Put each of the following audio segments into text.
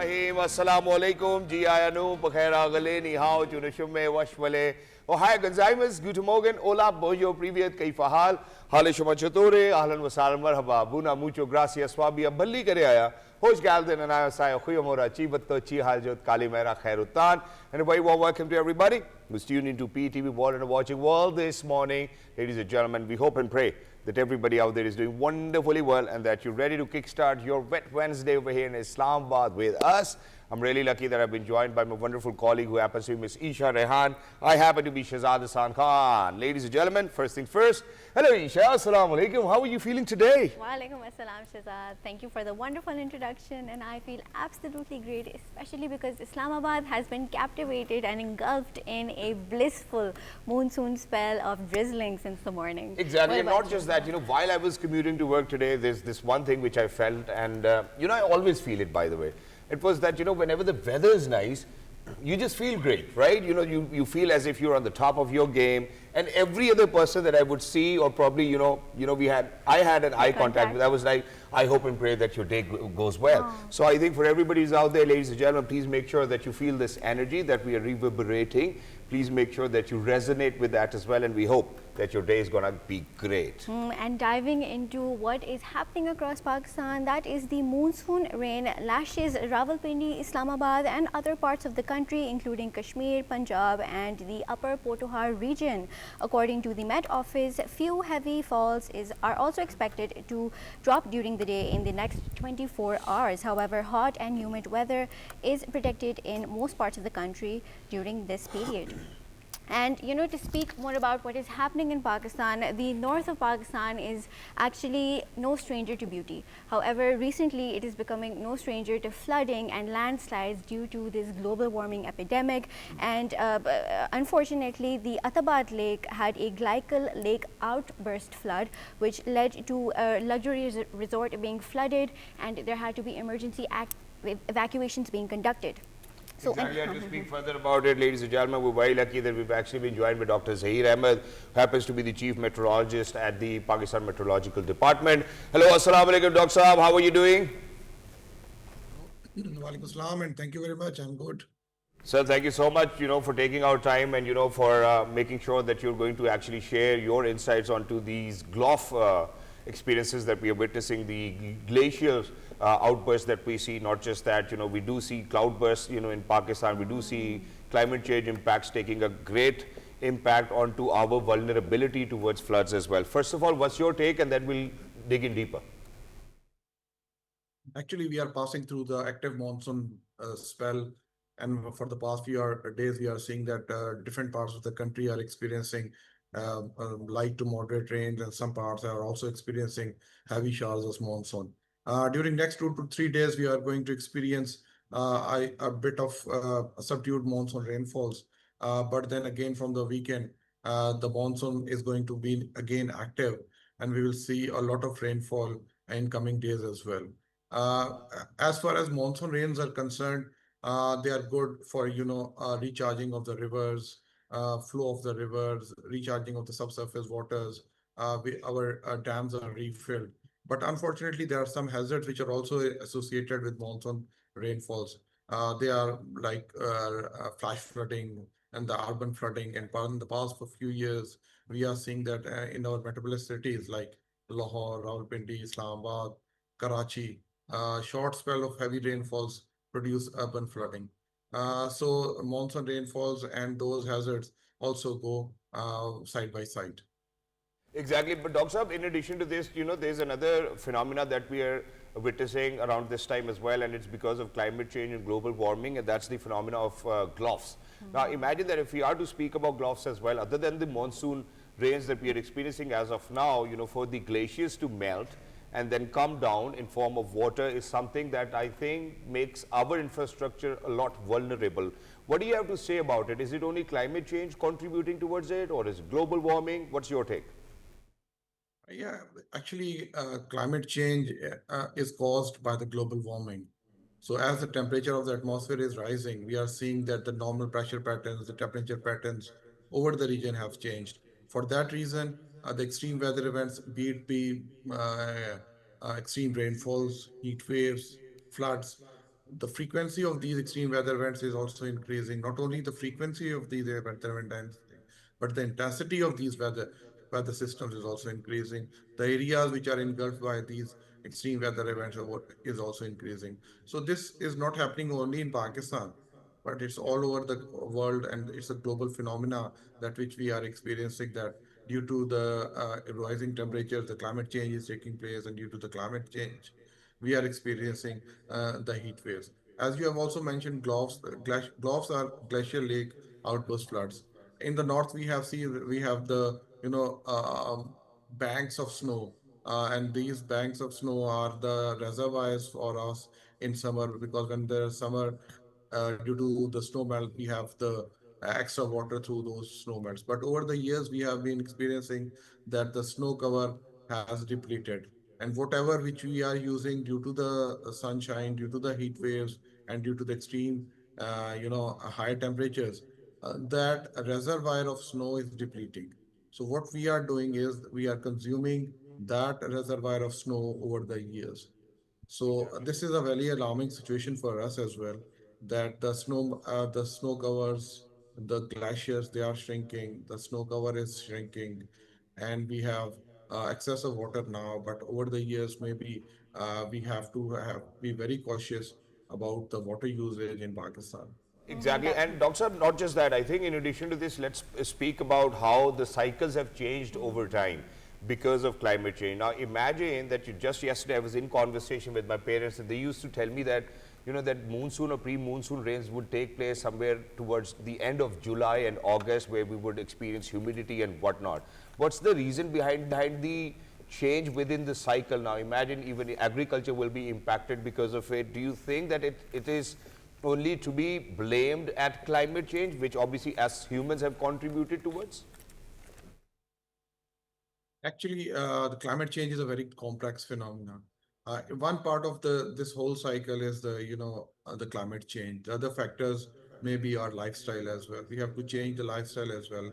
Rahim. Assalamu alaikum. Ji ayanu, bakhair agale, ni hao, tunashumme, washwale. Oh, hi, Gonzaimas, guten Morgen, hola, bojo, privyet, kaifa hal, hale shuma chatore, ahlan wa salam, marhaba, buna, mucho, gracias, swabia, balli kare aya, hosh galden, and I say, khuyamora, chibato, chi haljot, kalimera, khairutan, and a very warm welcome to everybody who's tuned into PTV World and watching world this morning. Ladies and gentlemen, we hope and pray that everybody out there is doing wonderfully well and that you're ready to kickstart your wet Wednesday over here in Islamabad with us. I'm really lucky that I've been joined by my wonderful colleague who happens to be Miss Eesha, Rehan. I happen to be Shehzad Khan. Ladies and gentlemen, first things first. Hello Eesha, assalamu alaikum. How are you feeling today? Wa alaikum assalam, Shehzad. Thank you for the wonderful introduction, and I feel absolutely great, especially because Islamabad has been captivated and engulfed in a blissful monsoon spell of drizzling since the morning. Exactly, and not just that, while I was commuting to work today, there's this one thing which I felt, and I always feel it, by the way. It was that, whenever the weather is nice, you just feel great, right? You feel as if you're on the top of your game, and every other person that I would see, or probably, I had an eye contact with, I was like, I hope and pray that your day goes well. Oh. So I think for everybody who's out there, ladies and gentlemen, please make sure that you feel this energy that we are reverberating. Please make sure that you resonate with that as well, and we hope that your day is going to be great. And diving into what is happening across Pakistan, that is the monsoon rain lashes Rawalpindi, Islamabad and other parts of the country, including Kashmir, Punjab and the upper Pothohar region. According to the Met Office, few heavy falls are also expected to drop during the day in the next 24 hours. However, hot and humid weather is predicted in most parts of the country during this period. And to speak more about what is happening in Pakistan, the north of Pakistan is actually no stranger to beauty. However, recently it is becoming no stranger to flooding and landslides due to this global warming epidemic. And unfortunately, the Atabad Lake had a glycal lake outburst flood, which led to a luxury resort being flooded, and there had to be emergency evacuations being conducted. So exactly, and to speak further about it, ladies and gentlemen, we're very lucky that we've actually been joined by Dr. ZAHEER, who happens to be the Chief Meteorologist at the Pakistan Meteorological Department. Hello, assalamu alaikum, Dr. Saab, how are you doing? Wa alaikum assalam, and thank you very much, I'm good. Sir, thank you so much, for taking our time and, for making sure that you're going to actually share your insights onto these GLOF experiences that we are witnessing, the glacial outbursts that we see. Not just that, we do see cloudbursts, in Pakistan. We do see climate change impacts taking a great impact onto our vulnerability towards floods as well. First of all, what's your take, and then we'll dig in deeper. Actually, we are passing through the active monsoon spell, and for the past few days, we are seeing that different parts of the country are experiencing light to moderate rains, and some parts are also experiencing heavy showers of monsoon. During next 2 to 3 days, we are going to experience a bit of subdued monsoon rainfalls. But then again, from the weekend, the monsoon is going to be again active, and we will see a lot of rainfall in coming days as well. As far as monsoon rains are concerned, they are good for recharging of the rivers, flow of the rivers, recharging of the subsurface waters. Our dams are refilled. But unfortunately, there are some hazards which are also associated with monsoon rainfalls. They are like flash flooding and the urban flooding. And in the past few years, we are seeing that in our metropolis cities like Lahore, Rawalpindi, Islamabad, Karachi, short spell of heavy rainfalls produce urban flooding. So monsoon rainfalls and those hazards also go side by side. Exactly, but Dr. Saab, in addition to this, there's another phenomena that we are witnessing around this time as well, and it's because of climate change and global warming, and that's the phenomena of GLOFs. Now, imagine that if we are to speak about GLOFs as well, other than the monsoon rains that we are experiencing as of now, for the glaciers to melt and then come down in form of water is something that I think makes our infrastructure a lot vulnerable. What do you have to say about it? Is it only climate change contributing towards it, or is it global warming? What's your take? Yeah, actually, climate change is caused by the global warming. So as the temperature of the atmosphere is rising, we are seeing that the normal pressure patterns, the temperature patterns over the region have changed. For that reason, the extreme weather events, be it be extreme rainfalls, heat waves, floods, the frequency of these extreme weather events is also increasing. Not only the frequency of these weather events, but the intensity of these weather systems is also increasing. The areas which are engulfed by these extreme weather events is also increasing. So this is not happening only in Pakistan, but it's all over the world, and it's a global phenomena that which we are experiencing, that due to the rising temperatures, the climate change is taking place, and due to the climate change, we are experiencing the heat waves. As you have also mentioned, gloves are glacial lake outburst floods. In the north, we have the banks of snow, and these banks of snow are the reservoirs for us in summer, because when there's summer, due to the snow melt, we have the extra water through those snow melts. But over the years, we have been experiencing that the snow cover has depleted. And whatever which we are using due to the sunshine, due to the heat waves, and due to the extreme, high temperatures, that reservoir of snow is depleting. So what we are doing is we are consuming that reservoir of snow over the years. So this is a very alarming situation for us as well, that the snow covers, the glaciers, they are shrinking, the snow cover is shrinking, and we have excess of water now. But over the years, maybe we have to be very cautious about the water usage in Pakistan. Exactly. And Dr. Saab, not just that, I think in addition to this, let's speak about how the cycles have changed over time because of climate change. Now, imagine that just yesterday I was in conversation with my parents, and they used to tell me that, that monsoon or pre-monsoon rains would take place somewhere towards the end of July and August, where we would experience humidity and whatnot. What's the reason behind the change within the cycle now? Imagine even agriculture will be impacted because of it. Do you think that it is only to be blamed at climate change, which obviously as humans have contributed towards? Actually, the climate change is a very complex phenomenon. One part of this whole cycle is the climate change. The other factors may be our lifestyle as well. We have to change the lifestyle as well.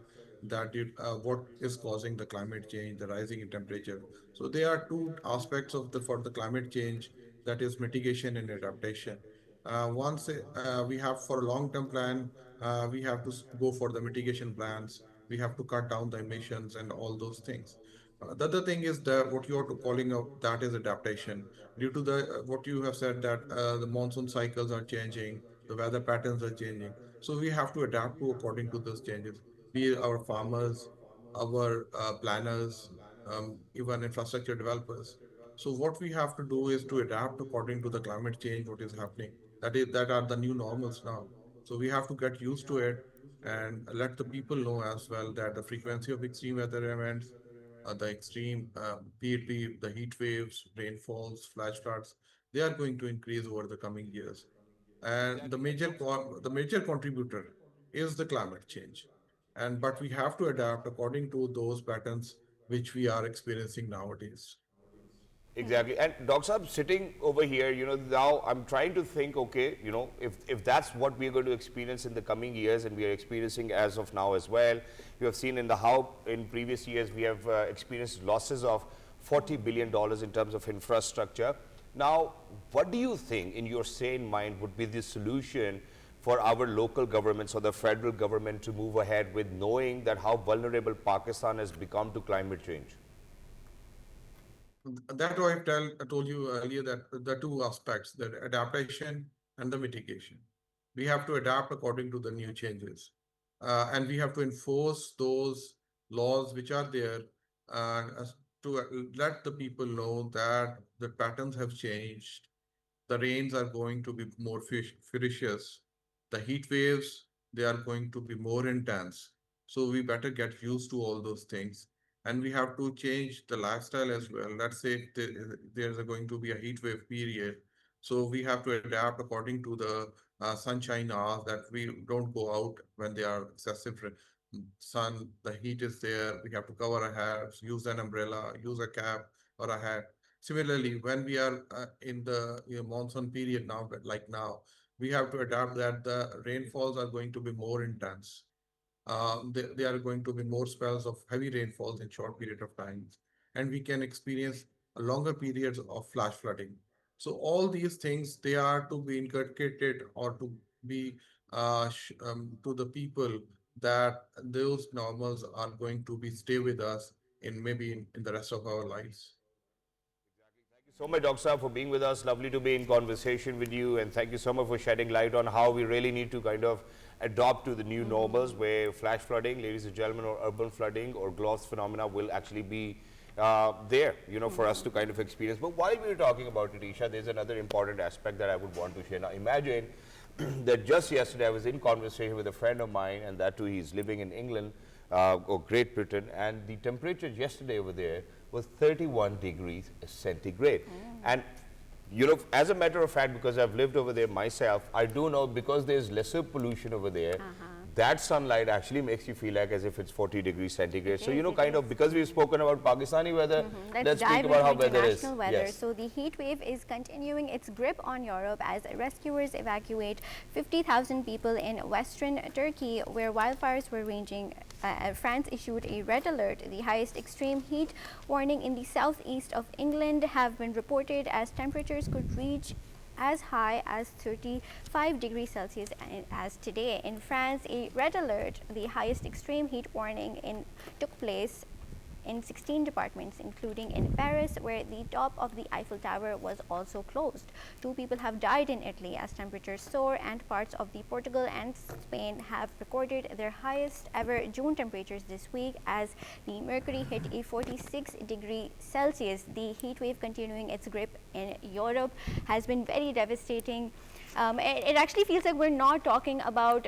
What is causing the climate change, the rising in temperature. So there are two aspects of the for the climate change, that is mitigation and adaptation. Once we have for a long-term plan, we have to go for the mitigation plans. We have to cut down the emissions and all those things. The other thing is that what you are calling out, that is adaptation. Due to the what you have said, that the monsoon cycles are changing, the weather patterns are changing. So we have to adapt to according to those changes. Be it our farmers, our planners, even infrastructure developers. So what we have to do is to adapt according to the climate change, what is happening. That are the new normals now. So we have to get used to it, and let the people know as well that the frequency of extreme weather events, the extreme, be it be the heat waves, rainfalls, flash floods, they are going to increase over the coming years. And the major contributor is the climate change. And but we have to adapt according to those patterns which we are experiencing nowadays. Exactly. And Dr. Saab, sitting over here, now I'm trying to think, okay, if that's what we're going to experience in the coming years, and we are experiencing as of now as well, you have seen how in previous years we have experienced losses of $40 billion in terms of infrastructure. Now, what do you think, in your sane mind, would be the solution for our local governments or the federal government to move ahead with knowing that how vulnerable Pakistan has become to climate change? That why I told you earlier, that the two aspects, the adaptation and the mitigation. We have to adapt according to the new changes. And we have to enforce those laws which are there, to let the people know that the patterns have changed. The rains are going to be more ferocious. The heat waves, they are going to be more intense. So we better get used to all those things. And we have to change the lifestyle as well. Let's say if there's going to be a heat wave period. So we have to adapt according to the sunshine hours, that we don't go out when they are excessive sun, the heat is there. We have to cover our heads, use an umbrella, use a cap or a hat. Similarly, when we are in the monsoon period now, but like now, we have to adapt that the rainfalls are going to be more intense. They are going to be more spells of heavy rainfalls in short period of times, and we can experience longer periods of flash flooding. So all these things, they are to be inculcated or to be to the people, that those normals are going to be stay with us in maybe in the rest of our lives. Thank you so much, Dr. Saab, for being with us. Lovely to be in conversation with you, and thank you so much for shedding light on how we really need to kind of adopt to the new normals, where flash flooding, ladies and gentlemen, or urban flooding or gloss phenomena will actually be there, for us to kind of experience. But while we were talking about it, Eesha, there's another important aspect that I would want to share. Now, imagine that just yesterday I was in conversation with a friend of mine, and that too he's living in England or Great Britain, and the temperature yesterday over there was 31 degrees centigrade. And as a matter of fact, because I've lived over there myself, I do know, because there's lesser pollution over there, that sunlight actually makes you feel like as if it's 40 degrees centigrade. So, kind of, because we've spoken about Pakistani weather, let's speak about how weather is. Yes. So the heat wave is continuing its grip on Europe as rescuers evacuate 50,000 people in western Turkey, where wildfires were raging. France issued a red alert. The highest extreme heat warning in the southeast of England have been reported, as temperatures could reach as high as 35 degrees Celsius as today. In France, a red alert, the highest extreme heat warning, took place in 16 departments, including in Paris, where the top of the Eiffel Tower was also closed. 2 people have died in Italy as temperatures soar, and parts of Portugal and Spain have recorded their highest ever June temperatures this week, as the mercury hit a 46 degrees Celsius. The heat wave continuing its grip in Europe has been very devastating. It actually feels like we're not talking about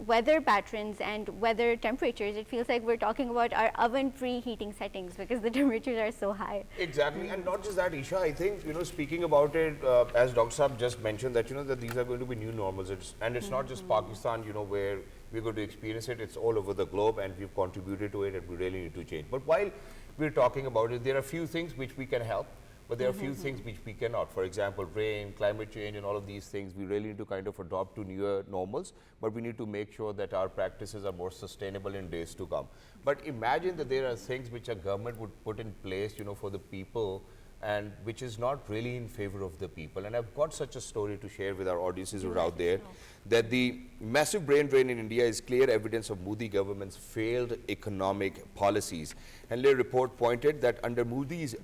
weather patterns and weather temperatures. It feels like we're talking about our oven preheating settings, because the temperatures are so high. Exactly, and not just that, Eesha, I think, speaking about it, as Dr. Saab just mentioned, that, that these are going to be new normals. And it's not just Pakistan, where we're going to experience it. It's all over the globe, and we've contributed to it, and we really need to change. But while we're talking about it, there are a few things which we can help. But there are a few things which we cannot. For example, rain, climate change, and all of these things, we really need to kind of adopt to newer normals. But we need to make sure that our practices are more sustainable in days to come. But imagine that there are things which a government would put in place, for the people, and which is not really in favor of the people. And I've got such a story to share with our audiences who are out there, that the massive brain drain in India is clear evidence of Modi government's failed economic policies. And their report pointed that under Modi's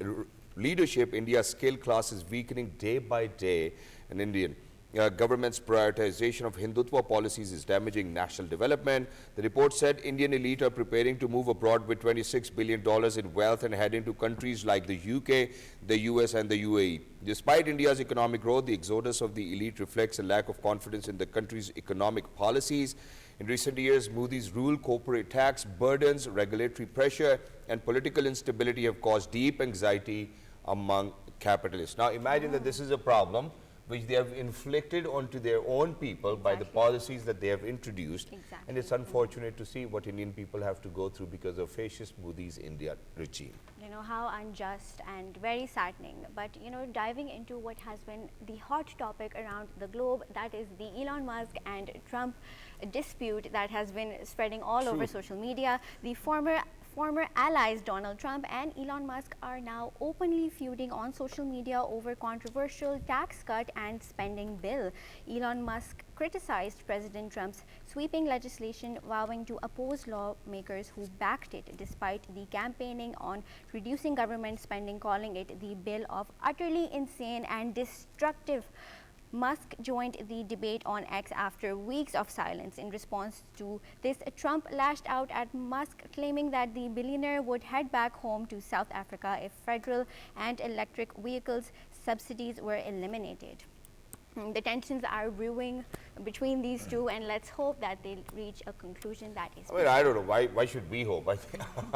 leadership, India's skill class is weakening day by day, and Indian government's prioritization of Hindutva policies is damaging national development. The report said Indian elite are preparing to move abroad with $26 billion in wealth and head into countries like the UK, the US, and the UAE. Despite India's economic growth, the exodus of the elite reflects a lack of confidence in the country's economic policies. In recent years, Modi's rule, corporate tax burdens, regulatory pressure, and political instability have caused deep anxiety among capitalists. Now, imagine that this is a problem which they have inflicted onto their own people by the policies that they have introduced. And it's unfortunate to see what Indian people have to go through because of fascist Modi's India regime. How unjust and very saddening. But, diving into what has been the hot topic around the globe, that is the Elon Musk and Trump dispute that has been spreading all over social media. The former allies Donald Trump and Elon Musk are now openly feuding on social media over controversial tax cut and spending bill. Elon Musk criticized President Trump's sweeping legislation, vowing to oppose lawmakers who backed it, despite the campaigning on reducing government spending, calling it the bill of utterly insane and destructive. Musk joined the debate on X after weeks of silence. In response to this, Trump lashed out at Musk, claiming that the billionaire would head back home to South Africa if federal and electric vehicles subsidies were eliminated. The tensions are brewing between these two, and let's hope that they'll reach a conclusion that is. I don't know why should we hope. I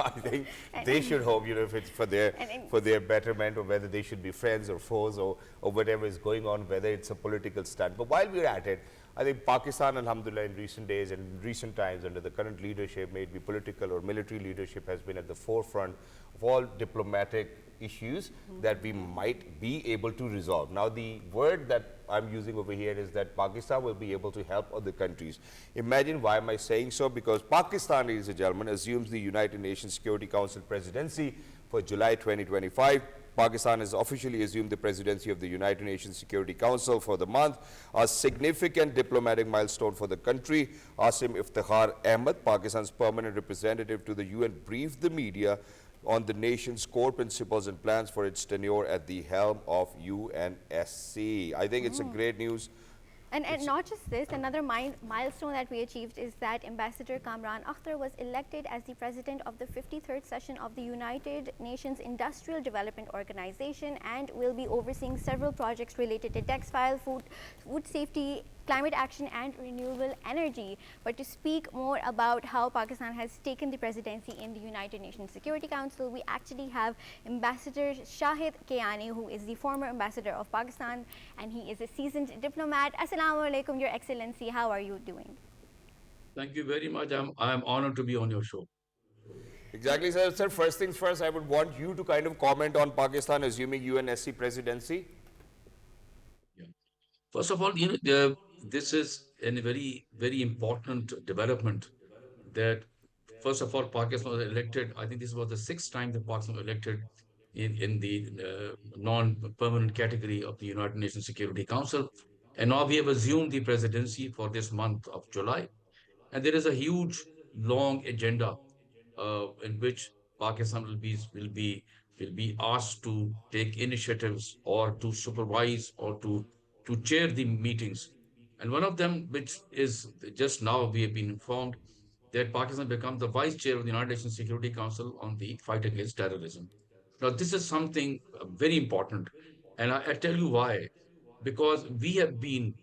think they should hope, if it's for their betterment, or whether they should be friends or foes, or whatever is going on, whether it's a political stunt. But while we're at it, I think Pakistan, alhamdulillah, in recent days and in recent times under the current leadership, may it be political or military leadership, has been at the forefront of all diplomatic issues that we might be able to resolve. Now, the word that I'm using over here is that Pakistan will be able to help other countries. Imagine, why am I saying so? Because Pakistan, ladies and gentlemen, assumes the United Nations Security Council presidency for July 2025. Pakistan has officially assumed the presidency of the United Nations Security Council for the month, a significant diplomatic milestone for the country. Asim Iftikhar Ahmed, Pakistan's permanent representative to the UN, briefed the media on the nation's core principles and plans for its tenure at the helm of UNSC. I think it's a great news. And not just this, another milestone that we achieved is that Ambassador Kamran Akhtar was elected as the president of the 53rd session of the United Nations Industrial Development Organization and will be overseeing several projects related to textile, food safety, climate action and renewable energy. But to speak more about how Pakistan has taken the presidency in the United Nations Security Council, we actually have Ambassador Shahid KIANI, who is the former ambassador of Pakistan, and he is a seasoned diplomat. Assalamu alaikum, Your Excellency. How are you doing? Thank you very much. I'm honored to be on your show. Exactly, sir. Sir, first things first, I would want you to kind of comment on Pakistan assuming UNSC presidency. Yeah. First of all, this is a very important development that, first of all, Pakistan was elected. I think this was the sixth time that Pakistan was elected in the non-permanent category of the United Nations Security Council. And now we have assumed the presidency for this month of July. And there is a huge, long agenda in which Pakistan will be asked to take initiatives or to supervise or to chair the meetings. And one of them, which is just now we have been informed that Pakistan becomes the vice chair of the United Nations Security Council on the fight against terrorism. Now, this is something very important, and I tell you why. Because we have been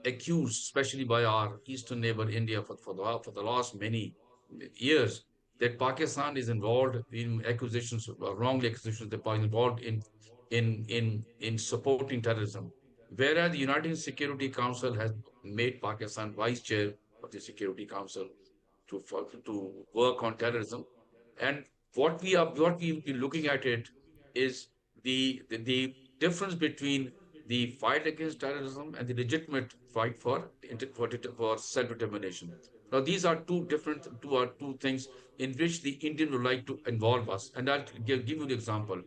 accused, especially by our eastern neighbor India, for the last many years, that Pakistan is involved in accusations, wrongly accusations that Pakistan is involved in supporting terrorism. Whereas the United Security Council has made Pakistan vice chair of the Security Council to work on terrorism. And what we'll be looking at it is the difference between the fight against terrorism and the legitimate fight for self-determination. Now, these are two things in which the Indian would like to involve us. And I'll give you the example.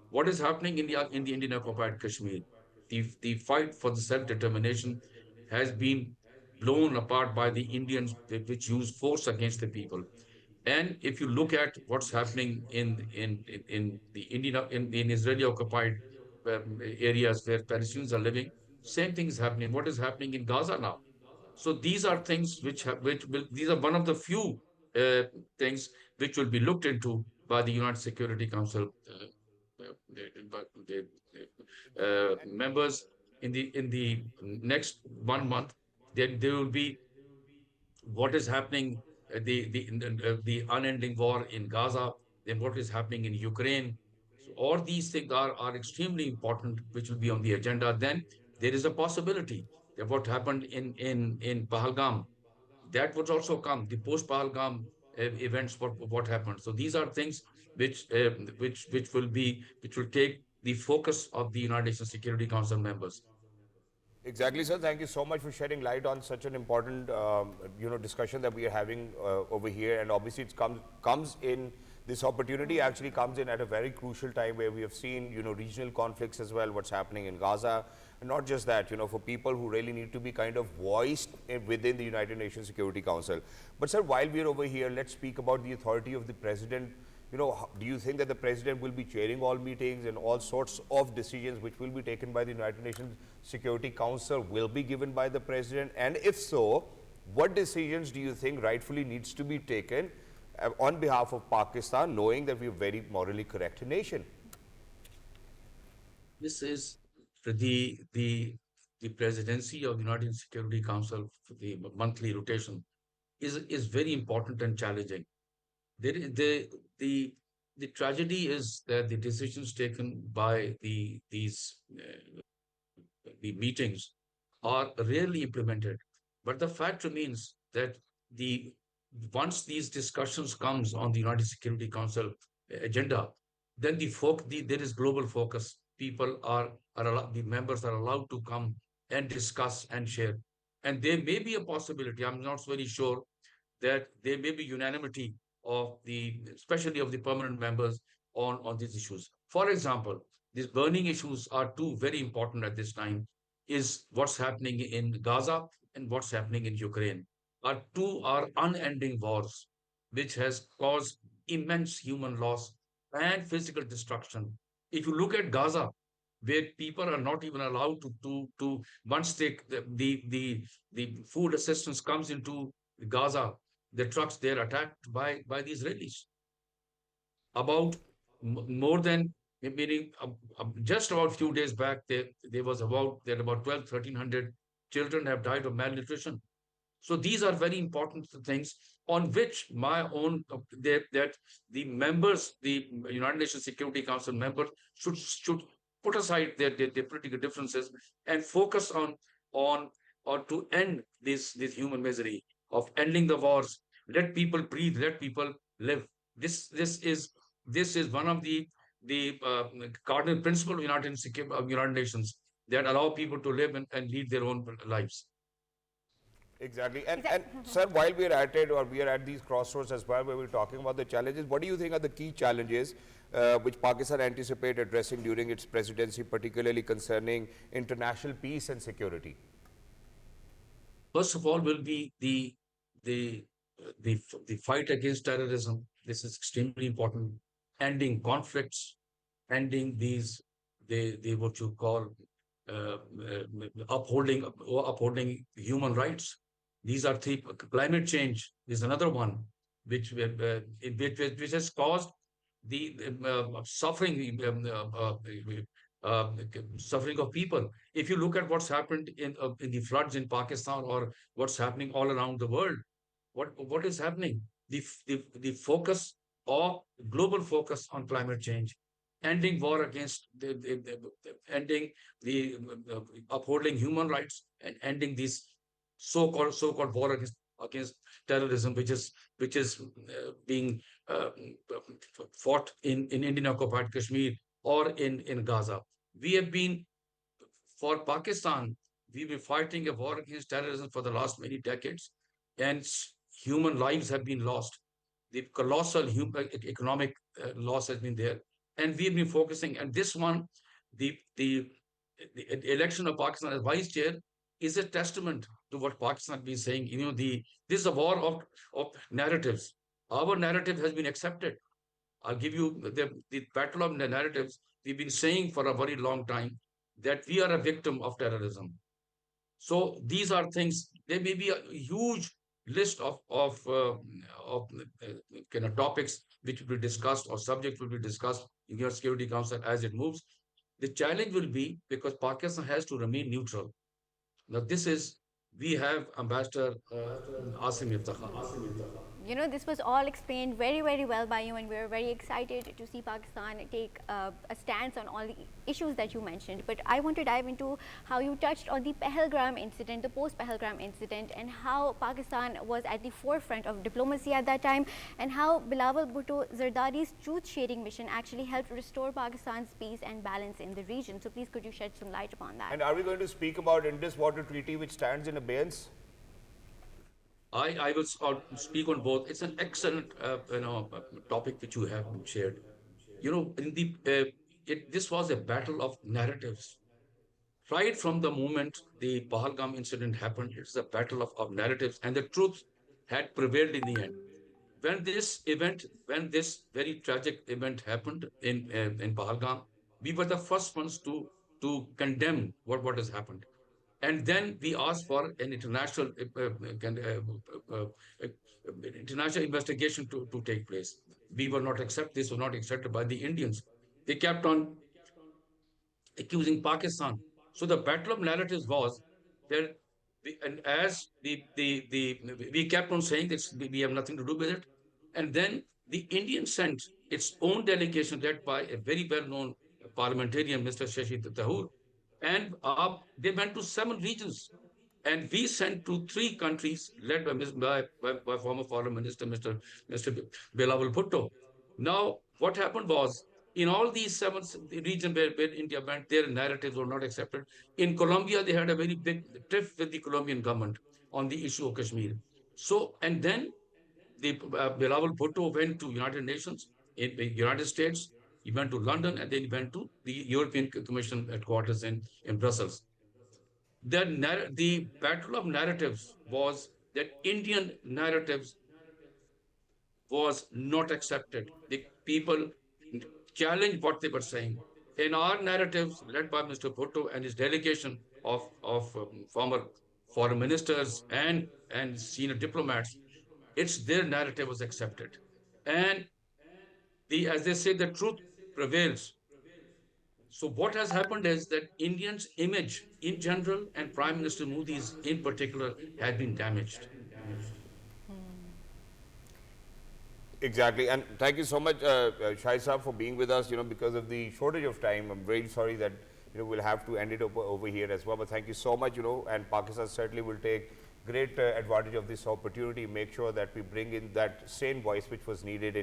What is happening in the Indian occupied Kashmir? The fight for the self-determination has been blown apart by the Indians, which use force against the people. And if you look at what's happening in the in Israeli occupied areas where Palestinians are living, same thing is happening. What is happening in Gaza now? So these are things which will these are one of the few uh, things which will be looked into by the United Security Council members in the next 1 month. There will be what is happening, the unending war in Gaza, then what is happening in Ukraine. So all these things are extremely important, which will be on the agenda. Then there is a possibility that what happened in Pahalgam, that would also come. The post Pahalgam events, what happened. So these are things which will take the focus of the United Nations Security Council members. Exactly, sir. Thank you so much for shedding light on such an important, discussion that we are having over here. And obviously, it comes in this opportunity actually comes in at a very crucial time where we have seen, regional conflicts as well. What's happening in Gaza, and not just that, for people who really need to be kind of voiced within the United Nations Security Council. But sir, while we are over here, let's speak about the authority of the president. Do you think that the president will be chairing all meetings and all sorts of decisions which will be taken by the United Nations Security Council will be given by the president? And if so, what decisions do you think rightfully needs to be taken on behalf of Pakistan, knowing that we're a very morally correct nation? This is the presidency of the United Security Council for the monthly rotation is very important and challenging. There is the tragedy is that the decisions taken by the meetings are rarely implemented. But the fact remains that the once these discussions comes on the United Security Council agenda, then there is global focus. People are allowed, the members are allowed to come and discuss and share. And there may be a possibility, I'm not very sure, that there may be unanimity of especially of the permanent members on these issues. For example, these burning issues are two very important at this time, is what's happening in Gaza and what's happening in Ukraine. Are unending wars, which has caused immense human loss and physical destruction. If you look at Gaza, where people are not even allowed to once the food assistance comes into Gaza, the trucks they're attacked by the Israelis. About more than, meaning just about few days back, there was about 12, 1,300 children have died of malnutrition. So these are very important things on which my own that the members, the United Nations Security Council members should put aside their political differences and focus on or to end this human misery of ending the wars. Let people breathe. Let people live. This is one of the cardinal principle of United Nations that allow people to live and lead their own lives. Exactly. And sir, while we are at it, or we are at these crossroads as well, where we're talking about the challenges, what do you think are the key challenges which Pakistan anticipate addressing during its presidency, particularly concerning international peace and security? First of all, will be the the fight against terrorism. This is extremely important. Ending conflicts, ending the what you call upholding human rights. These are three. Climate change is another one, which has caused the suffering suffering of people. If you look at what's happened in the floods in Pakistan or what's happening all around the world, what is happening? The focus of global focus on climate change, ending war against ending the upholding human rights and ending these so-called war against terrorism, which is being uh, fought in Indian occupied Kashmir or in Gaza. We have been for Pakistan, we've been fighting a war against terrorism for the last many decades, and human lives have been lost. The colossal economic loss has been there, and we've been focusing. And this one, the the, the election of Pakistan as vice chair is a testament to what Pakistan has been saying. This is a war of narratives. Our narrative has been accepted. I'll give you the battle of the narratives. We've been saying for a very long time that we are a victim of terrorism. So these are things. There may be a huge list of kind of topics which will be discussed or subjects will be discussed in your Security Council as it moves. The challenge will be because Pakistan has to remain neutral. Now, we have Ambassador Asim Iftikhar. This was all explained very, very well by you, and we're very excited to see Pakistan take a stance on all the issues that you mentioned. But I want to dive into how you touched on the Pahalgam incident, the post-Pahalgam incident, and how Pakistan was at the forefront of diplomacy at that time, and how Bilawal Bhutto Zardari's truth-sharing mission actually helped restore Pakistan's peace and balance in the region. So please, could you shed some light upon that? And are we going to speak about Indus Water Treaty, which stands in abeyance? I will speak on both. It's an excellent topic which you have shared. In this was a battle of narratives. Right from the moment the Pahalgam incident happened, it's a battle of narratives, and the truth had prevailed in the end. When this very tragic event happened in Pahalgam, we were the first ones to condemn what has happened. And then we asked for an international investigation to take place. This was not accepted by the Indians. They kept on accusing Pakistan. So the battle of narratives was that and as we kept on saying that we have nothing to do with it. And then the Indian sent its own delegation led by a very well-known parliamentarian, Mr. Shahid, and they went to 7 regions. And we sent to 3 countries led by former Foreign Minister, Mr. Bilawal Bhutto. Now, what happened was, in all these 7 regions where India went, their narratives were not accepted. In Colombia, they had a very big tiff with the Colombian government on the issue of Kashmir. So, and then the Bilawal Bhutto went to United Nations in the United States, He went to London, and then he went to the European Commission headquarters in Brussels. The battle of narratives was that Indian narratives was not accepted. The people challenged what they were saying. In our narratives, led by Mr. Bhutto and his delegation of former foreign ministers and senior diplomats, it's their narrative was accepted. And as they say, the truth prevails. So what has happened is that Indians' image in general and Prime Minister Modi's in particular has been damaged. Exactly, and thank you so much, Shahid Saab, for being with us. Because of the shortage of time, I'm very sorry that we'll have to end it over here as well. But thank you so much. And Pakistan certainly will take great advantage of this opportunity. Make sure that we bring in that same voice which was needed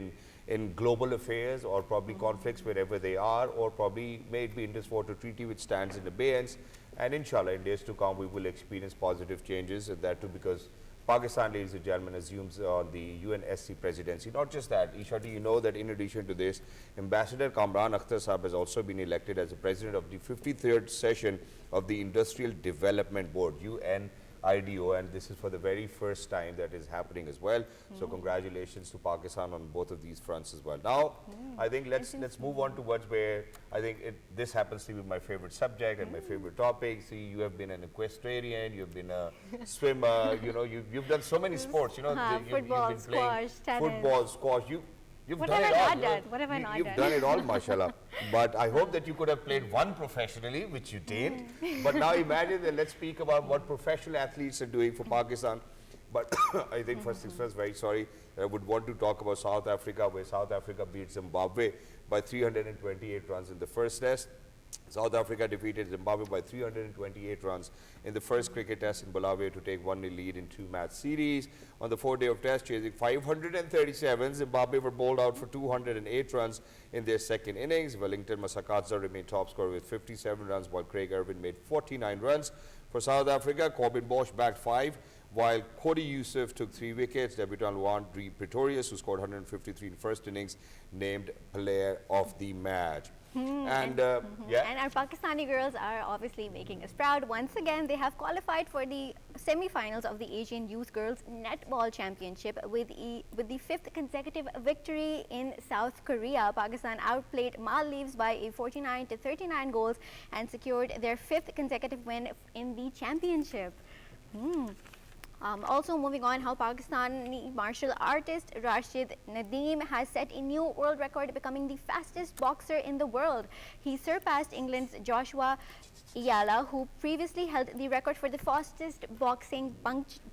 in global affairs or probably conflicts wherever they are, or probably maybe in this water treaty which stands in abeyance. And inshallah, in days to come, we will experience positive changes, and that too because Pakistan, ladies and gentlemen, assumes on the UNSC presidency. Not just that, Eesha, do you know that in addition to this, Ambassador Kamran Akhtar Saab has also been elected as the president of the 53rd session of the Industrial Development Board, UNIDO, and this is for the very first time that is happening as well. So congratulations to Pakistan on both of these fronts as well. Now, I think let's move on towards where I think this happens to be my favorite subject and my favorite topic. See, you have been an equestrian, you've been a swimmer, you've done so many sports. Football, you've been squash, tennis. football, squash. You've What done have it I all. not done? What have I not You've done? done it all, mashallah. But I hope that you could have played one professionally, which you did. But now imagine that let's speak about what professional athletes are doing for Pakistan. But I think first things first, very sorry, I would want to talk about South Africa, where South Africa beat Zimbabwe by 328 runs in the first test. South Africa defeated Zimbabwe by 328 runs in the first cricket test in Bulawayo to take 1-0 lead in two-match series. On the fourth day of test, chasing 537, Zimbabwe were bowled out for 208 runs in their second innings. Wellington Masakadza remained top scorer with 57 runs, while Craig Ervin made 49 runs. For South Africa, Corbin Bosch bagged 5, while Cody Youssef took 3 wickets. Debutant Luan Pretorius, who scored 153 in first innings, named player of the match. And our Pakistani girls are obviously making us proud. Once again, they have qualified for the semi-finals of the Asian Youth Girls Netball Championship with the 5th consecutive victory in South Korea. Pakistan outplayed Maldives by a 49-39 goals and secured their 5th consecutive win in the championship. Also moving on, how Pakistani martial artist Rashid Nadeem has set a new world record, becoming the fastest boxer in the world. He surpassed England's Joshua Iyala, who previously held the record for the fastest boxing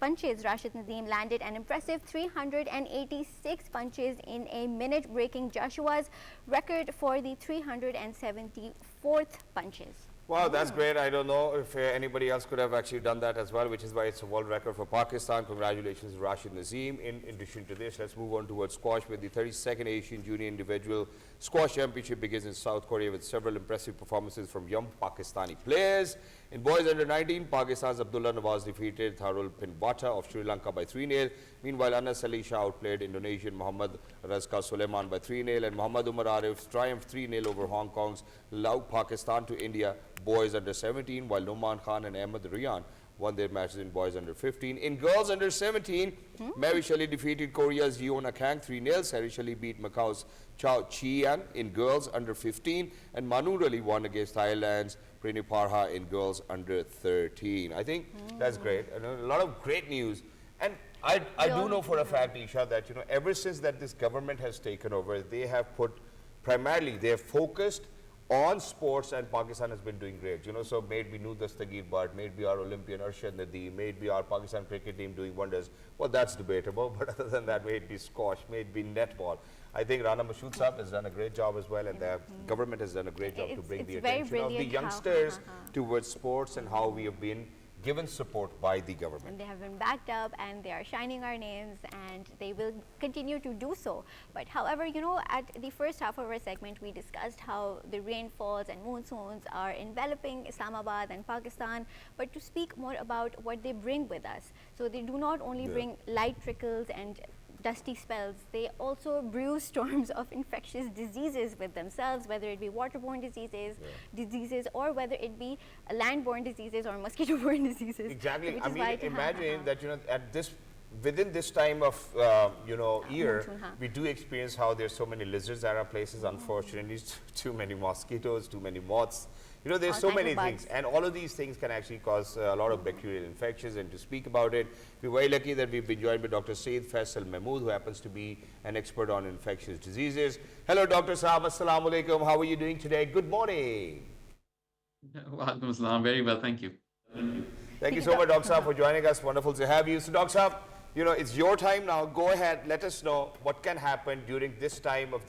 punches. Rashid Nadeem landed an impressive 386 punches in a minute, breaking Joshua's record for the 374th punches. Wow, that's great. I don't know if anybody else could have actually done that as well, which is why it's a world record for Pakistan. Congratulations, Rashid Nadeem. In addition to this, let's move on towards squash, where the 32nd Asian Junior Individual Squash Championship begins in South Korea with several impressive performances from young Pakistani players. In boys under 19, Pakistan's Abdullah Nawaz defeated Tharul Pinwata of Sri Lanka by 3-0. Meanwhile, Anas Ali Shah outplayed Indonesian Muhammad Razka Suleiman by 3-0, and Muhammad Umar Arif triumphed 3-0 over Hong Kong's Lau Pakistan to India boys under 17, while Noman Khan and Ahmad Rehan won their matches in boys under 15. In girls under 17, Mary Shelley defeated Korea's Yeona Kang 3-0. Sari Shelley beat Macau's Chao Chian in girls under 15, and Manu Ali won against Thailand's Prini Parha in girls under 13. I think that's great, and a lot of great news. And I do know for a fact, Eesha, that ever since that this government has taken over, they have put primarily, they have focused on sports, and Pakistan has been doing great. So may it be Noor Dastagir Bhatt, may it be our Olympian Arshad Nadeem, may it be our Pakistan cricket team doing wonders. Well, that's debatable, but other than that, may it be squash, may it be netball. I think Rana Mashood Saab has done a great job as well, and the government has done a great job to bring the attention of the youngsters towards sports and how we have been given support by the government. And they have been backed up, and they are shining our names, and they will continue to do so. But however, at the first half of our segment, we discussed how the rainfalls and monsoons are enveloping Islamabad and Pakistan. But to speak more about what they bring with us, so they do not only bring light trickles and dusty spells, they also brew storms of infectious diseases with themselves, whether it be waterborne diseases, or whether it be land-borne diseases or mosquito-borne diseases. Exactly. Which I is mean, why to imagine have, that, at this, within this time of, year, monsoon, we do experience how there's so many lizards at our places, unfortunately, too many mosquitoes, too many moths. There's All so kinds many of things, bugs. and all of these things can actually cause a lot of bacterial infections. And to speak about it, we're very lucky that we've been joined by Dr. Syed FAISAL Mahmood, who happens to be an expert on infectious diseases. Hello, Dr. Saab. Assalamu alaikum. How are you doing today? Good morning. Walaikum Assalam. Very well, thank you. Thank you so much, Dr. Saab, for joining us. Wonderful to have you. So, Dr. Saab, it's your time now. Go ahead. Let us know what can happen during this time of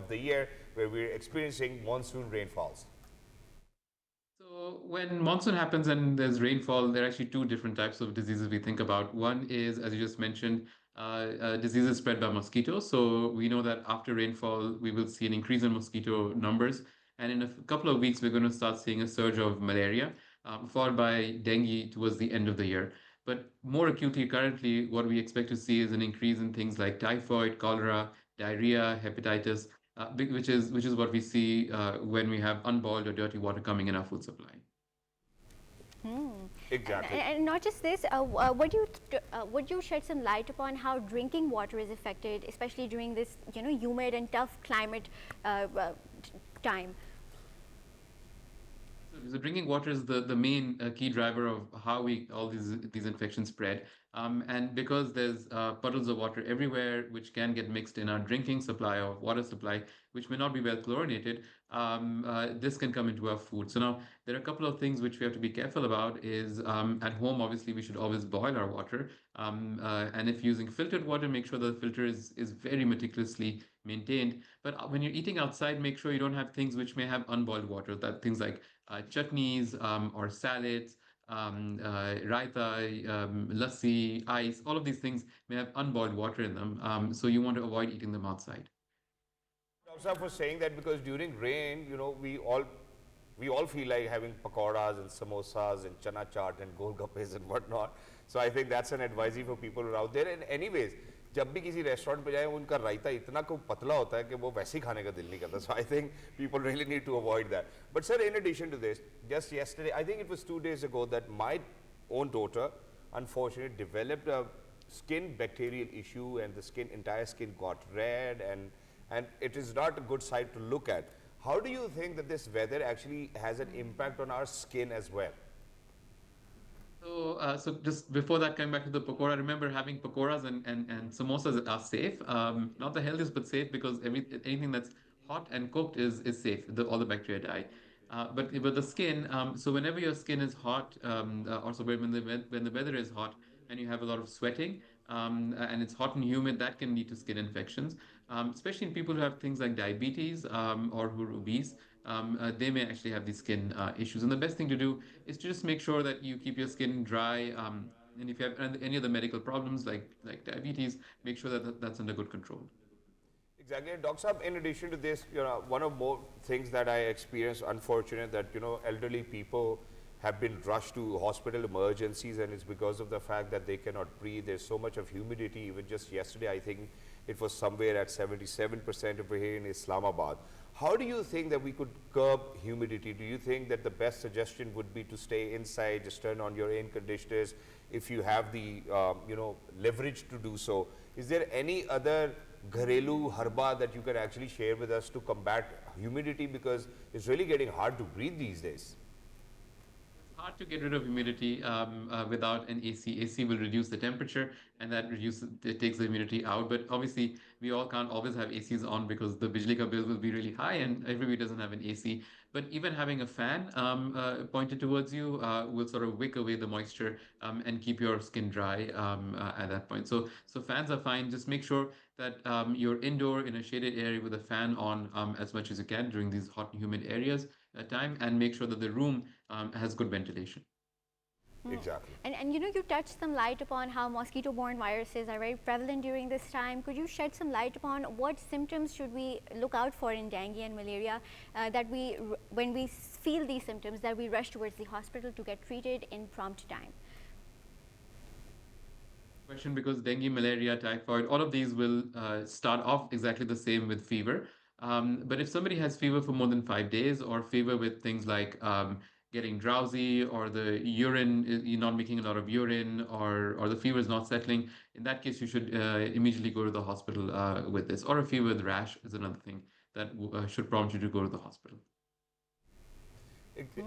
the year where we're experiencing monsoon rainfalls. So when monsoon happens and there's rainfall, there are actually two different types of diseases we think about. One is, as you just mentioned, diseases spread by mosquitoes. So we know that after rainfall, we will see an increase in mosquito numbers. And in a couple of weeks, we're going to start seeing a surge of malaria, followed by dengue towards the end of the year. But more acutely, currently, what we expect to see is an increase in things like typhoid, cholera, diarrhea, hepatitis, which is what we see when we have unboiled or dirty water coming in our food supply. Exactly. And not just this, would you shed some light upon how drinking water is affected, especially during this humid and tough climate time? So drinking water is the main key driver of how all these infections spread. And because there's puddles of water everywhere, which can get mixed in our drinking supply or water supply, which may not be well chlorinated, this can come into our food. So now there are a couple of things which we have to be careful about is at home, obviously, we should always boil our water. And if using filtered water, make sure the filter is very meticulously maintained. But when you're eating outside, make sure you don't have things which may have unboiled water, that things like chutneys or salads, raita, lassi, ice, all of these things may have unboiled water in them. So you want to avoid eating them outside. Dr. Saab was saying that because during rain, we all feel like having pakoras and samosas and chana chaat and golgappes and whatnot. So I think that's an advisory for people who are out there. And anyways, जब भी किसी restaurant पे जाए उनका रायता इतना को पतला होता है कि वो वैसे ही खाने का दिल नहीं करता. So I think people really need to avoid that. But sir, in addition to this, just yesterday, I think it was 2 days ago that my own daughter, unfortunately, developed a skin bacterial issue and the entire skin got red and it is not a good sight to look at. How do you think that this weather actually has an impact on our skin as well? So just before that, coming back to the pakora, remember having pakoras and samosas are safe. Not the healthiest, but safe because anything that's hot and cooked is safe. All the bacteria die. But with the skin, so whenever your skin is hot, also when the weather is hot and you have a lot of sweating, and it's hot and humid, that can lead to skin infections, especially in people who have things like diabetes or who are obese. They may actually have these skin issues. And the best thing to do is to just make sure that you keep your skin dry. And if you have any other medical problems like diabetes, make sure that that's under good control. Exactly. And Dr. Saab, in addition to this, one of more things that I experienced, unfortunate, that, elderly people have been rushed to hospital emergencies, and it's because of the fact that they cannot breathe. There's so much of humidity. Even just yesterday, I think it was somewhere at 77% over here in Islamabad. How do you think that we could curb humidity? Do you think that the best suggestion would be to stay inside, just turn on your air conditioners if you have the leverage to do so? Is there any other gharelu harba that you can actually share with us to combat humidity, because it's really getting hard to breathe these days? Hard to get rid of humidity without an AC. AC will reduce the temperature and that takes the humidity out. But obviously, we all can't always have ACs on because the bijli ka bill will be really high and everybody doesn't have an AC. But even having a fan pointed towards you will sort of wick away the moisture and keep your skin dry at that point. So fans are fine. Just make sure that you're indoor in a shaded area with a fan on as much as you can during these hot and humid areas time, and make sure that the room has good ventilation. Exactly. And you touched some light upon how mosquito-borne viruses are very prevalent during this time. Could you shed some light upon what symptoms should we look out for in dengue and malaria when we feel these symptoms, that we rush towards the hospital to get treated in prompt time? Question, because dengue, malaria, typhoid, all of these will start off exactly the same with fever. But if somebody has fever for more than 5 days, or fever with things like getting drowsy, or the urine, you're not making a lot of urine, or the fever is not settling, in that case, you should immediately go to the hospital with this. Or a fever with rash is another thing that should prompt you to go to the hospital.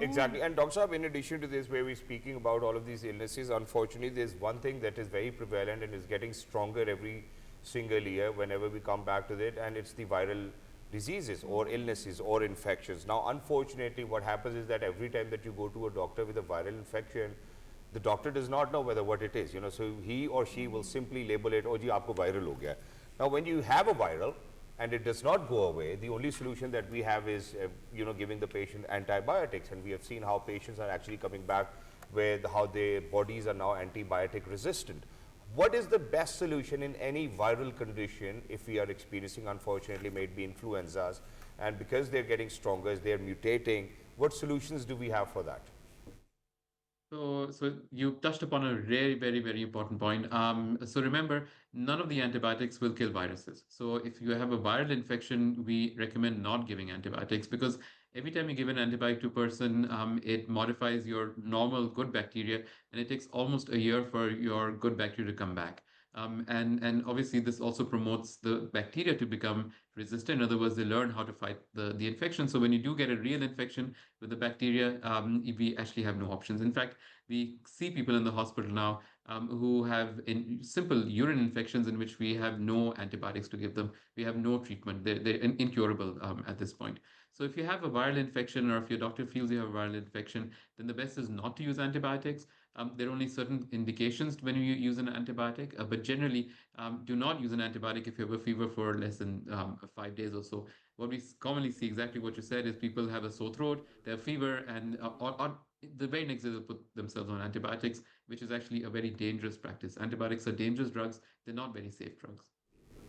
Exactly. And Dr. Saab, in addition to this, where we're speaking about all of these illnesses, unfortunately, there's one thing that is very prevalent and is getting stronger every single year whenever we come back to it, and it's the viral diseases or illnesses or infections. Now, unfortunately, what happens is that every time that you go to a doctor with a viral infection, the doctor does not know whether what it is, so he or she will simply label it, oh, ji, aapko viral ho gaya. Now, when you have a viral, and it does not go away, the only solution that we have is, giving the patient antibiotics. And we have seen how patients are actually coming back with how their bodies are now antibiotic resistant. What is the best solution in any viral condition if we are experiencing, unfortunately, maybe influenzas, and because they're getting stronger, they're mutating, what solutions do we have for that? So you touched upon a very, very, very important point. So remember, none of the antibiotics will kill viruses. So if you have a viral infection, we recommend not giving antibiotics, because every time you give an antibiotic to a person, it modifies your normal good bacteria, and it takes almost a year for your good bacteria to come back. And obviously, this also promotes the bacteria to become resistant. In other words, they learn how to fight the infection. So when you do get a real infection with the bacteria, we actually have no options. In fact, we see people in the hospital now who have simple urine infections in which we have no antibiotics to give them. We have no treatment. They're incurable at this point. So if you have a viral infection, or if your doctor feels you have a viral infection, then the best is not to use antibiotics. There are only certain indications when you use an antibiotic, but generally do not use an antibiotic if you have a fever for less than 5 days or so. What we commonly see, exactly what you said, is people have a sore throat, they have fever, and or the very next day they'll put themselves on antibiotics, which is actually a very dangerous practice. Antibiotics are dangerous drugs. They're not very safe drugs.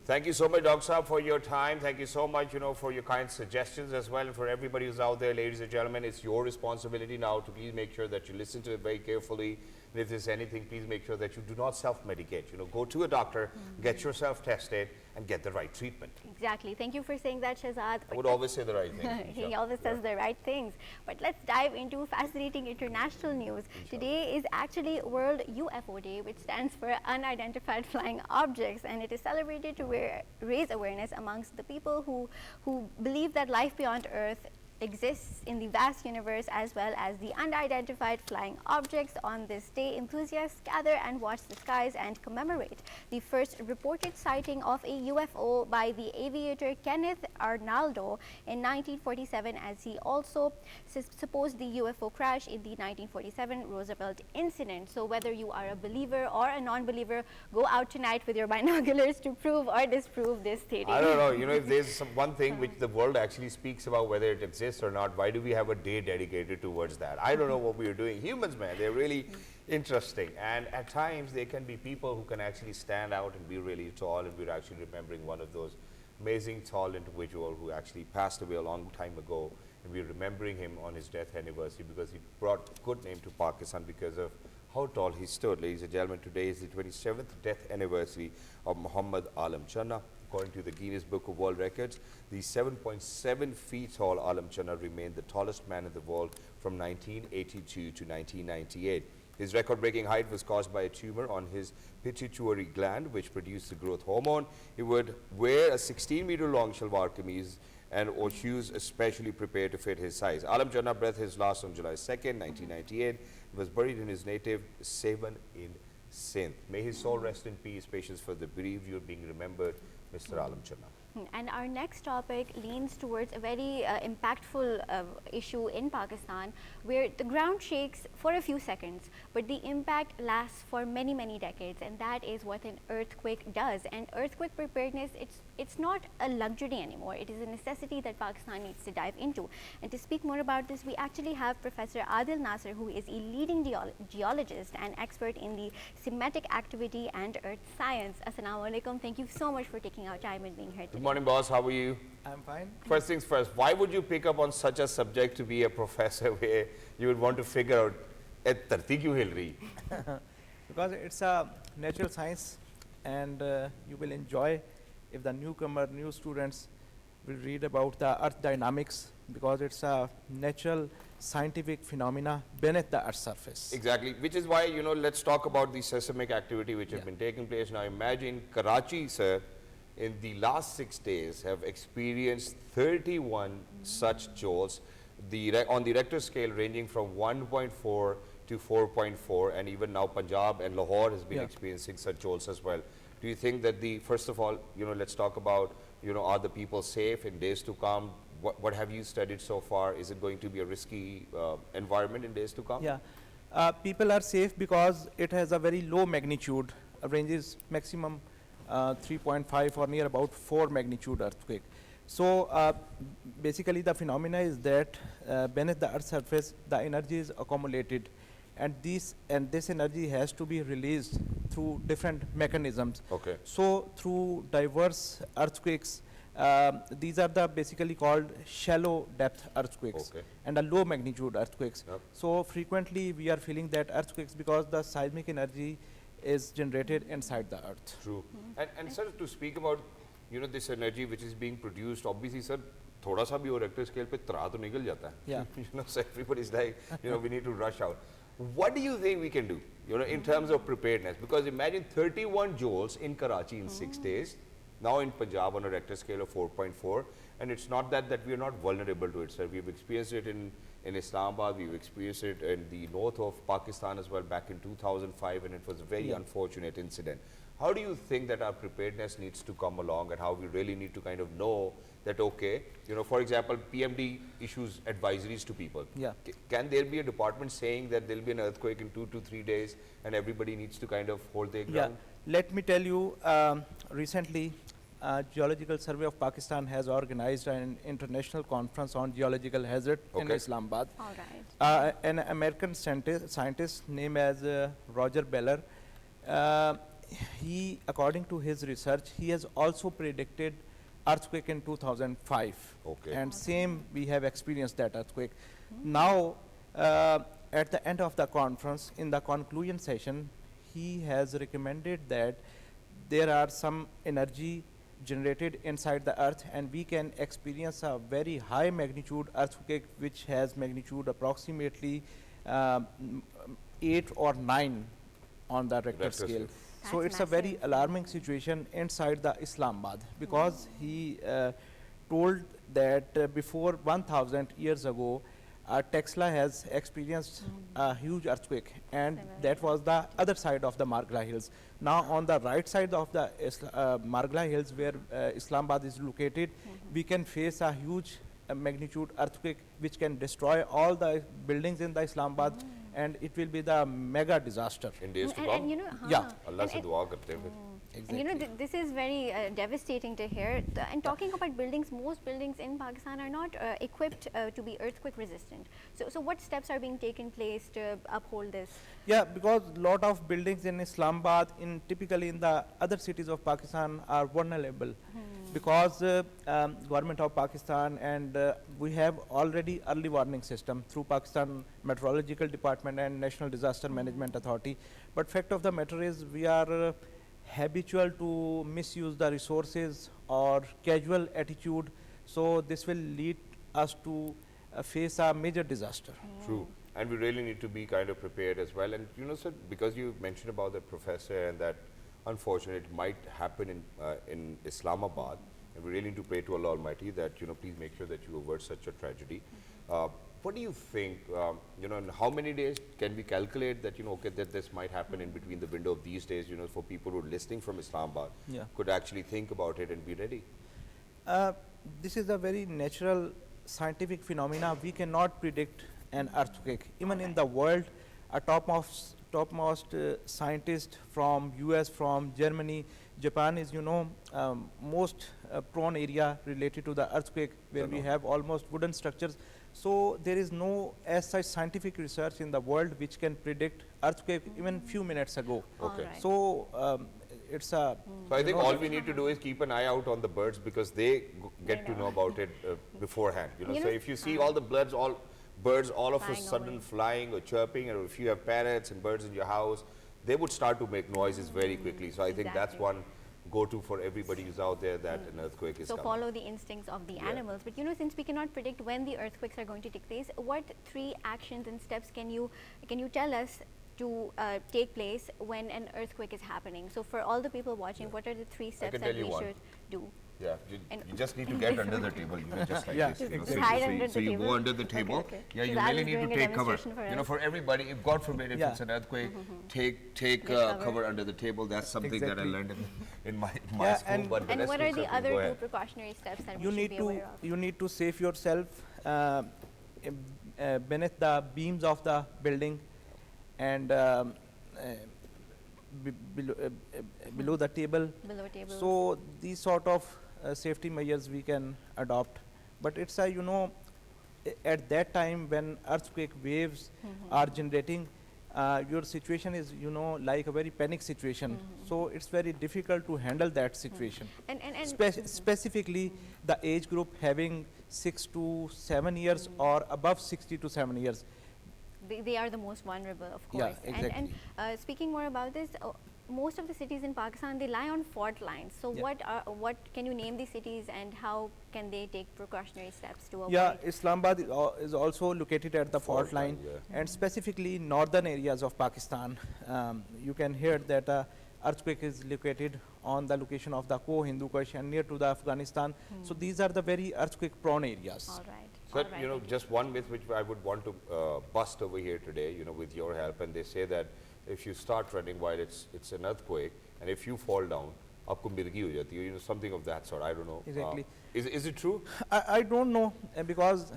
Thank you so much, Dr. Saab, for your time. Thank you so much, for your kind suggestions as well. And for everybody who's out there, ladies and gentlemen, it's your responsibility now to please make sure that you listen to it very carefully. And if there's anything, please make sure that you do not self-medicate. Go to a doctor, get yourself tested, and get the right treatment. Exactly. Thank you for saying that, Shehzad. I would always say the right thing. He always says the right things. But let's dive into fascinating international news. Today is actually World UFO Day, which stands for Unidentified Flying Objects, and it is celebrated to raise awareness amongst the people who believe that life beyond Earth exists in the vast universe, as well as the unidentified flying objects. On this day, enthusiasts gather and watch the skies and commemorate the first reported sighting of a UFO by the aviator Kenneth Arnaldo in 1947, as he also supposed the UFO crash in the 1947 Roosevelt incident. So whether you are a believer or a non-believer, go out tonight with your binoculars to prove or disprove this theory. I don't know, if there's one thing which the world actually speaks about, whether it exists or not, why do we have a day dedicated towards that? I don't know what we are doing. Humans, man, they're really interesting. And at times, there can be people who can actually stand out and be really tall, and we're actually remembering one of those amazing tall individual who actually passed away a long time ago, and we're remembering him on his death anniversary because he brought good name to Pakistan because of how tall he stood. Ladies and gentlemen, today is the 27th death anniversary of Muhammad Alam Channa. According to the Guinness Book of World Records, the 7.7 feet tall Alam Channa remained the tallest man in the world from 1982 to 1998. His record-breaking height was caused by a tumor on his pituitary gland, which produced the growth hormone. He would wear a 16-meter-long shalwar kameez or shoes especially prepared to fit his size. Alam Channa breathed his last on July 2nd, 1998, and was buried in his native Sevan in Sindh. May his soul rest in peace. Patience for the bereaved. You're being remembered, Mr. Alam Channa. And our next topic leans towards a very impactful issue in Pakistan, where the ground shakes for a few seconds, but the impact lasts for many, many decades, and that is what an earthquake does. And earthquake preparedness, it's not a luxury anymore. It is a necessity that Pakistan needs to dive into. And to speak more about this, we actually have Professor ADIL, who is a leading geologist and expert in the seismic activity and earth science. Assalamu alaikum. Thank you so much for taking our time and being here today. Good morning, boss. How are you? I'm fine. First things first, why would you pick up on such a subject to be a professor where you would want to figure out, "Eh, dharti kyun hil rahi?" because it's a natural science, and you will enjoy if the newcomer, new students will read about the earth dynamics, because it's a natural scientific phenomena beneath the earth's surface. Exactly, which is why, let's talk about the seismic activity which has Yeah. been taking place. Now imagine Karachi, sir, in the last 6 days have experienced 31 such jolts, on the Richter scale ranging from 1.4 to 4.4, and even now Punjab and Lahore has been Yeah. experiencing such jolts as well. Do you think that first of all, let's talk about, are the people safe in days to come? What have you studied so far? Is it going to be a risky environment in days to come? Yeah, people are safe because it has a very low magnitude, ranges maximum 3.5 or near about 4 magnitude earthquake. So basically the phenomena is that beneath the earth's surface the energy is accumulated, and this energy has to be released through different mechanisms. Okay. So through diverse earthquakes, these are the basically called shallow depth earthquakes. Okay. And a low magnitude earthquakes. Yep. So frequently we are feeling that earthquakes because the seismic energy is generated inside the earth. True. And sir, to speak about, this energy which is being produced, obviously, sir, thoda sa bhi ho Richter scale pe tra to nikal jata hai. Yeah. So everybody's like, we need to rush out. What do you think we can do, in terms of preparedness? Because imagine 31 joules in Karachi in 6 days, now in Punjab on a Richter scale of 4.4, and it's not that we are not vulnerable to it, sir. We've experienced it in Islamabad, we've experienced it in the north of Pakistan as well back in 2005, and it was a very unfortunate incident. How do you think that our preparedness needs to come along, and how we really need to kind of know that, okay, for example, PMD issues advisories to people. Yeah. Can there be a department saying that there'll be an earthquake in 2 to 3 days and everybody needs to kind of hold their ground? Yeah, let me tell you, recently Geological Survey of Pakistan has organized an international conference on geological hazard in Okay. Islamabad. All right. An American scientist named as Roger Beller, he, according to his research, he has also predicted earthquake in 2005. Okay. And same, we have experienced that earthquake. Now, at the end of the conference, in the conclusion session, he has recommended that there are some energy generated inside the earth, and we can experience a very high magnitude earthquake which has magnitude approximately 8 or 9 on the Richter Richter scale. scale. So That's it's a very massive. alarming situation inside the Islamabad, because he told that before 1000 years ago, Texla has experienced a huge earthquake, and that was the other side of the Margla Hills. Now on the right side of the Margla Hills, where Islamabad is located, we can face a huge magnitude earthquake which can destroy all the buildings in the Islamabad, and it will be the mega disaster. In days to And come? Yeah. Allah se dua karte hain phir. And this is very devastating to hear. And talking about buildings, most buildings in Pakistan are not equipped to be earthquake resistant. So what steps are being taken place to uphold this? Yeah, because lot of buildings in Islamabad, typically in the other cities of Pakistan, are vulnerable, because government of Pakistan, and we have already early warning system through Pakistan Meteorological Department and National Disaster Management Authority. But fact of the matter is, we are habitual to misuse the resources or casual attitude, so this will lead us to face a major disaster. True. And we really need to be kind of prepared as well. And sir, because you mentioned about that professor and that unfortunate might happen in Islamabad, and we really need to pray to Allah Almighty that please make sure that you avert such a tragedy. What do you think, in how many days can we calculate that, okay, that this might happen in between the window of these days, for people who are listening from Islamabad, Yeah. could actually think about it and be ready? This is a very natural scientific phenomena. We cannot predict an earthquake. Even in the world, a topmost scientist from US, from Germany, Japan is, most prone area related to the earthquake, where we have almost wooden structures. So there is no as such scientific research in the world which can predict earthquake even few minutes ago. Okay. Alright. So it's a. So I think all we need to do is keep an eye out on the birds, because they get to know about it beforehand. So if you see all the birds all of a Flying sudden away. flying or chirping, or if you have parrots and birds in your house, they would start to make noises very quickly. So I think that's Exactly. one go-to for everybody who's out there, that an earthquake is So coming. follow the instincts of the Yeah. animals. But you know, since we cannot predict when the earthquakes are going to take place, what 3 actions and steps can you tell us to take place when an earthquake is happening? So for all the people watching, what are the 3 steps can that tell you we one. should do? Yeah, And- you just need to get under the table, just like Yeah, this. So, exactly. Hide under so the you table? go under the Okay, table. okay. Yeah, So you Zal really is need to doing a take cover. demonstration for us. For everybody, if God forbid if Yeah. it's an earthquake, take Get cover. cover. under the table. That's something that I Exactly. learned in my Yeah, school. and- But the And rest what is are the something. other Go 2 ahead. precautionary steps that you we should need be to aware of? you need to save yourself beneath the beams of the building and below the table. Below tables. So these sort of safety measures we can adopt, but it's a at that time when earthquake waves are generating, your situation is like a very panic situation. So it's very difficult to handle that situation. And Specifically, the age group having 6 to 7 years or above 60 to 7 years. they are the most vulnerable, of Yeah, course. exactly. And speaking more about this, most of the cities in Pakistan, they lie on fault lines. So Yeah. what can you name these cities, and how can they take precautionary steps to avoid? Yeah, Islamabad is also located at the fault line, yeah. and specifically northern areas of Pakistan. You can hear that earthquake is located on the location of the Hindu Kush and near to the Afghanistan. So these are the very earthquake prone areas. All right. So, all right. just one myth which I would want to bust over here today, with your help, and they say that if you start running while it's an earthquake, and if you fall down, आपको मिर्गी हो जाती है, something of that sort. I don't know. Exactly. Is it true? I don't know because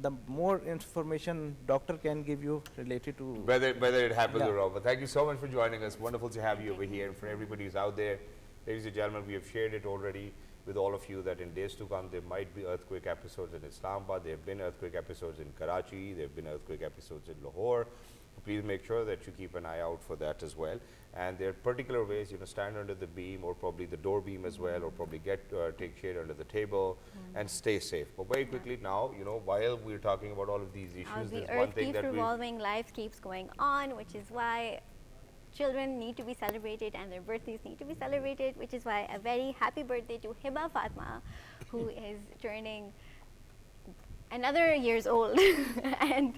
the more information doctor can give you related to Whether it happens Yeah. or not. But thank you so much for joining us. Wonderful to have you over here. And for everybody who's out there, ladies and gentlemen, we have shared it already with all of you that in days to come there might be earthquake episodes in Islamabad. There have been earthquake episodes in Karachi. There have been earthquake episodes in Lahore. Please make sure that you keep an eye out for that as well. And there are particular ways, stand under the beam or probably the door beam as well, or probably take shade under the table and stay safe. But very quickly now, while we're talking about all of these How issues, the there's one earth thing keeps that we revolving, life keeps going on, which is why children need to be celebrated and their birthdays need to be celebrated, which is why a very happy birthday to Hiba Fatma, who is turning another years old and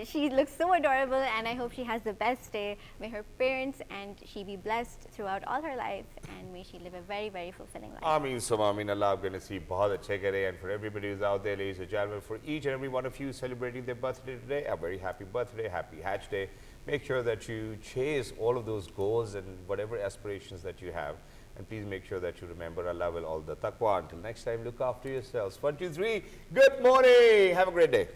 she looks so adorable, and I hope she has the best day. May her parents and she be blessed throughout all her life, and may she live a very, very fulfilling life. Ameen, Ameen. Allah going to see bahut achhe kare. And for everybody who's out there, ladies and gentlemen, for each and every one of you celebrating their birthday today, a very happy birthday, happy Hajj day. Make sure that you chase all of those goals and whatever aspirations that you have. And please make sure that you remember Allah will all the taqwa. Until next time, look after yourselves. 1, 2, 3. Good morning. Have a great day.